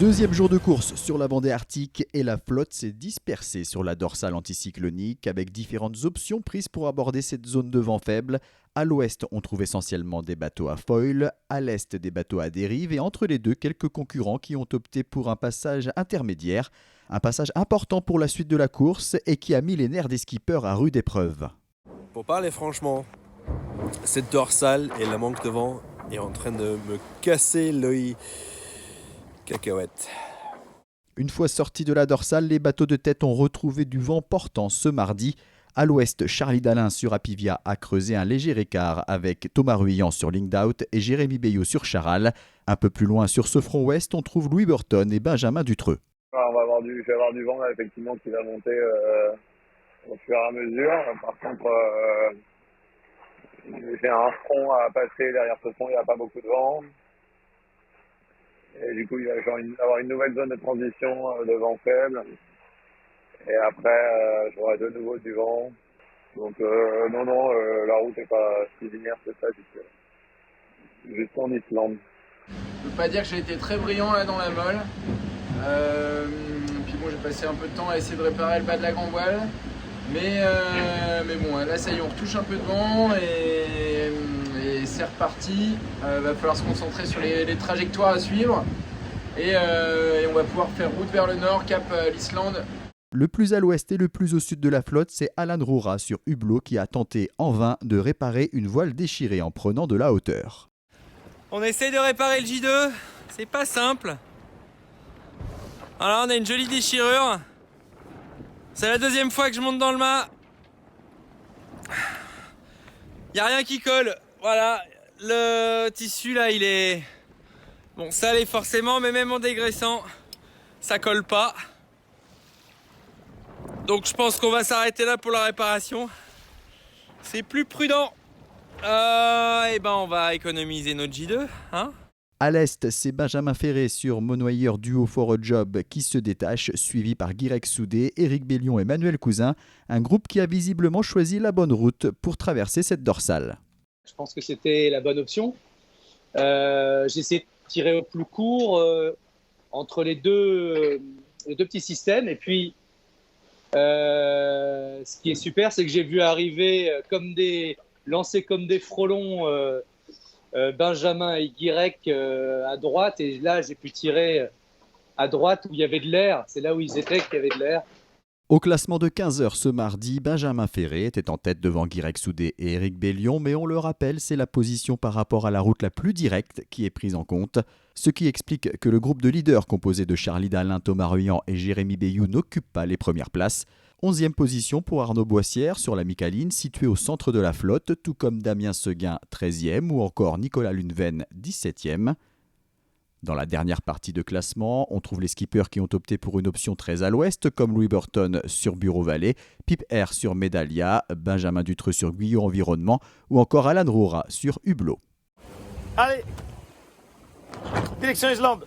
Deuxième jour de course sur la Vendée Arctique et la flotte s'est dispersée sur la dorsale anticyclonique avec différentes options prises pour aborder cette zone de vent faible. À l'ouest, on trouve essentiellement des bateaux à foil, à l'est des bateaux à dérive et entre les deux, quelques concurrents qui ont opté pour un passage intermédiaire. Un passage important pour la suite de la course et qui a mis les nerfs des skippers à rude épreuve. Pour parler franchement, cette dorsale et le manque de vent est en train de me casser l'œil cacahuète. Une fois sortis de la dorsale, les bateaux de tête ont retrouvé du vent portant ce mardi. À l'ouest, Charlie Dalin sur Apivia a creusé un léger écart avec Thomas Ruyant sur Lingdout et Jérémy Bayot sur Charal. Un peu plus loin sur ce front ouest, on trouve Louis Burton et Benjamin Dutreux. Je vais avoir du vent là, effectivement qui va monter au fur et à mesure. Par contre, j'ai un front à passer. Derrière ce front, il n'y a pas beaucoup de vent. Et du coup, il va y avoir une nouvelle zone de transition de vent faible. Et après, j'aurai de nouveau du vent. Donc la route n'est pas si linéaire que ça, juste en Islande. Je peux pas dire que j'ai été très brillant là dans la molle. Puis bon, j'ai passé un peu de temps à essayer de réparer le bas de la grand voile. Mais bon, là ça y est, on retouche un peu de vent et c'est reparti. Va falloir se concentrer sur les trajectoires à suivre. Et on va pouvoir faire route vers le nord, cap l'Islande. Le plus à l'ouest et le plus au sud de la flotte, c'est Alan Roura sur Hublot qui a tenté en vain de réparer une voile déchirée en prenant de la hauteur. On essaye de réparer le J2, c'est pas simple. Alors on a une jolie déchirure. C'est la deuxième fois que je monte dans le mât. Y a rien qui colle. Voilà, le tissu là il est... Bon, ça l'est forcément, mais même en dégraissant, ça colle pas. Donc je pense qu'on va s'arrêter là pour la réparation. C'est plus prudent. Et ben on va économiser notre J2, hein. À l'est, c'est Benjamin Ferré sur Monoyer Duo for a Job qui se détache, suivi par Guirec Soudé, Éric Bellion et Manuel Cousin, un groupe qui a visiblement choisi la bonne route pour traverser cette dorsale. Je pense que c'était la bonne option. J'ai essayé de tirer au plus court entre les deux petits systèmes. Et puis, ce qui est super, c'est que j'ai vu arriver lancer comme des frelons Benjamin et Guirec à droite. Et là, j'ai pu tirer à droite où il y avait de l'air. C'est là où ils étaient qu'il y avait de l'air. Au classement de 15h ce mardi, Benjamin Ferré était en tête devant Guirec Soudé et Éric Bellion, mais on le rappelle, c'est la position par rapport à la route la plus directe qui est prise en compte, ce qui explique que le groupe de leaders composé de Charlie Dalin, Thomas Ruyant et Jérémy Bayou n'occupe pas les premières places. 11e position pour Arnaud Boissière sur la Micaline, situé au centre de la flotte, tout comme Damien Seguin, 13e, ou encore Nicolas Luneven, 17e. Dans la dernière partie de classement, on trouve les skippers qui ont opté pour une option très à l'ouest, comme Louis Burton sur Bureau Vallée, Pip Air sur Médalia, Benjamin Dutreux sur Guyot Environnement, ou encore Alan Roura sur Hublot. Allez, direction Islande.